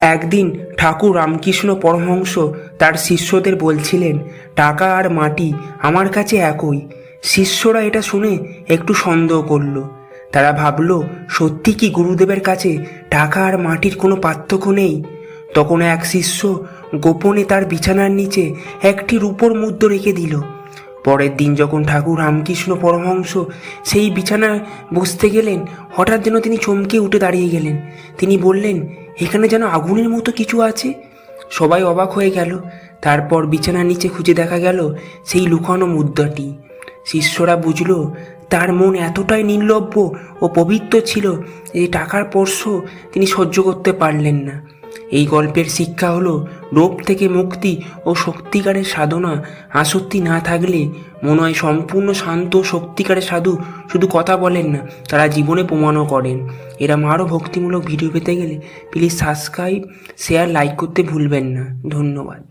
একদিন ঠাকুর রামকৃষ্ণ পরমহংস তার শিষ্যদের বলছিলেন, টাকা আর মাটি আমার কাছে একই। শিষ্যরা এটা শুনে একটু সন্দেহ করল। তারা ভাবল, সত্যি কি গুরুদেবের কাছে টাকা আর মাটির কোনো পার্থক্য নেই? তখন এক শিষ্য গোপনে তার বিছানার নিচে একটি রূপোর মুদ্রা রেখে দিল। পরের দিন যখন ঠাকুর রামকৃষ্ণ পরমহংস সেই বিছানায় বসতে গেলেন, হঠাৎ যেন তিনি চমকে উঠে দাঁড়িয়ে গেলেন। তিনি বললেন, এখানে যেন আগুনের মতো কিছু আছে। সবাই অবাক হয়ে গেল। তারপর বিছানার নিচে খুঁজে দেখা গেল সেই লুকানো মুদ্রাটি। শিষ্যরা বুঝল তার মন এতটাই নির্লজ্জ ও পবিত্র ছিল যে টাকার স্পর্শ তিনি সহ্য করতে পারলেন না। এই গল্পের শিক্ষা হলো, লোভ থেকে মুক্তি ও সত্যিকারের সাধনা আসক্তি না থাকলে মনে হয় সম্পূর্ণ শান্ত সত্যিকারের সাধু শুধু কথা বলেন না, তারা জীবনে প্রমাণও করেন। এরম আরও ভক্তিমূলক ভিডিও পেতে গেলে প্লিজ সাবস্ক্রাইব, শেয়ার, লাইক করতে ভুলবেন না। ধন্যবাদ।